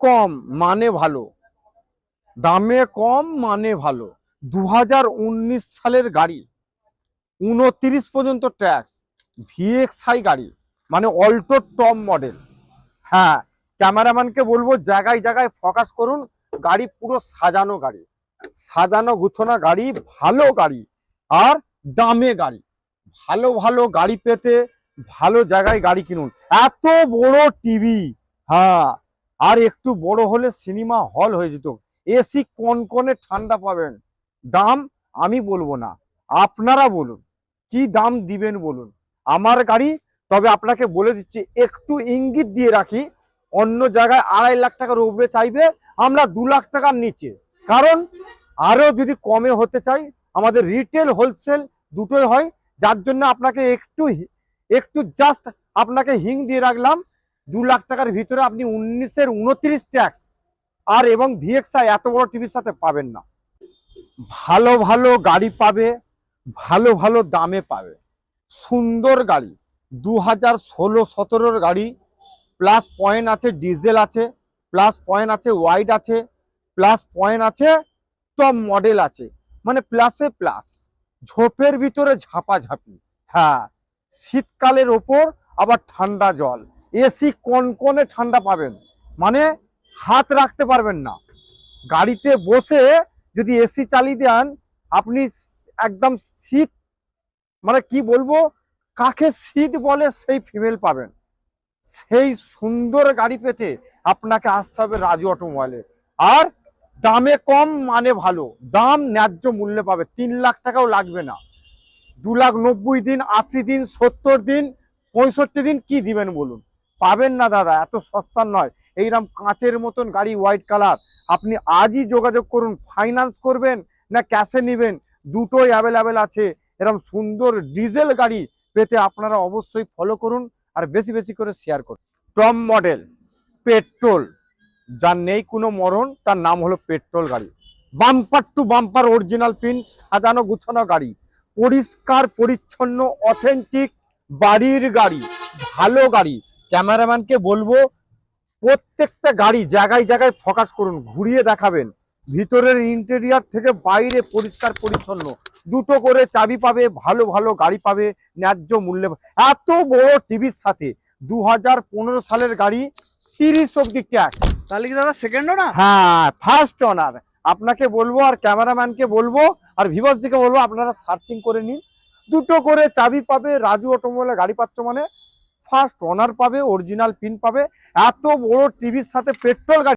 কম মানে ভালো, দামে কম মানে ভালো। 2019 সালের গাড়ি, 29 পর্যন্ত ট্যাক্স, ভিএক্সআই গাড়ি, মানে অল্টো টপ মডেল। হ্যাঁ, ক্যামেরাম্যানকে বলবো জায়গায় জায়গায় ফোকাস করুন। গাড়ি পুরো সাজানো গাড়ি, সাজানো গুছানো গাড়ি, ভালো গাড়ি আর দামে গাড়ি। ভালো ভালো গাড়ি পেতে ভালো জায়গায় গাড়ি কিনুন। এত বড় টিভি, হ্যাঁ, আর একটু বড় হলে সিনেমা হল হয়ে যেত। এসি কনকনে ঠান্ডা পাবেন। দাম আমি বলবো না, আপনারা বলুন কি দাম দিবেন বলুন। আমার গাড়ি, তবে আপনাকে বলে দিচ্ছি, একটু ইঙ্গিত দিয়ে রাখি, অন্য জায়গায় 2.5 লাখ টাকার উপরে চাইবে, আমরা 2 লাখ টাকার নিচে। কারণ আরো যদি কমে হতে চাই, আমাদের রিটেল হোলসেল দুটোই হয়। যার জন্য আপনাকে একটু একটু জাস্ট আপনাকে হিং দিয়ে রাখলাম। 2 লাখ টাকার ভিতরে আপনি 19-এর 29 ট্যাক্স আর এবং ভিএক্সআই এত বড় টিভির সাথে পাবেন না। ভালো ভালো গাড়ি পাবে, ভালো ভালো দামে পাবে, সুন্দর গাড়ি। 2016-17 গাড়ি, প্লাস পয়েন্ট আছে, ডিজেল আছে, প্লাস পয়েন্ট আছে, ওয়াইড আছে, প্লাস পয়েন্ট আছে, টপ মডেল আছে, মানে প্লাসে প্লাস। ঝোপের ভিতরে ঝাপাঝাপি। হ্যাঁ, শীতকালের ওপর আবার ঠান্ডা জল, এসি কনকনে ঠান্ডা পাবেন, মানে হাত রাখতে পারবেন না। গাড়িতে বসে যদি এসি চালিয়ে দেন, আপনি একদম শীত, মানে কি বলবো, কাকে সিট বলে সেই ফিমেল পাবেন। সেই সুন্দর গাড়ি পেতে আপনাকে আসতে হবে রাজু অটোমোবাইলে। আর দামে কম মানে ভালো, দাম ন্যায্য মূল্যে পাবে। 3 লাখ টাকাও লাগবে না। 2,90,000 দিন, 80 দিন, 70 দিন, 65 দিন কি দিবেন বলুন? পাবেন না দাদা, এত সস্তার নয়। এইরকম কাঁচের মতন গাড়ি, হোয়াইট কালার। আপনি আজই যোগাযোগ করুন। ফাইন্যান্স করবেন না ক্যাশে নেবেন, দুটোই অ্যাভেলেবেল আছে। এরকম সুন্দর ডিজেল গাড়ি পেতে আপনারা অবশ্যই ফলো করুন আর বেশি বেশি করে শেয়ার করুন। টপ মডেল, পেট্রোল, যার নেই কোনো মরণ, তার নাম হলো পেট্রোল গাড়ি। Bumper to bumper original pin, সাজানো গুছানো গাড়ি, পরিষ্কার পরিচ্ছন্ন অথেন্টিক বাড়ির গাড়ি, ভালো গাড়ি। ক্যামেরাম্যানকে বলবো প্রত্যেকটা গাড়ি জায়গায় জায়গায় ফোকাস করুন, ঘুরিয়ে দেখাবেন। ভিতরের ইন্টেরিয়ার থেকে বাইরে পরিষ্কার পরিচ্ছন্ন, দুটো করে চাবি পাবে, ভালো ভালো গাড়ি পাবে, ন্যায্য মূল্যে। এত বড় টিভির সাথে 2015 সালের গাড়ি, 30 অব্দি ট্যাক্স। তাহলে কি দাদা সেকেন্ড না? হ্যাঁ, ফার্স্ট ওনার। আপনাকে বলবো আর ক্যামেরাম্যানকে বলবো আর ভিউয়ার্স দিকে বলবো, আপনারা সার্চিং করে নিন। দুটো করে চাবি পাবে, রাজু অটোমোবাইলে গাড়ি পাচ্ছ মানে ফার্স্ট ওনার পাবে, অরিজিনাল পিন পাবে। এত বড় টিভির সাথে পেট্রোল গাড়ি।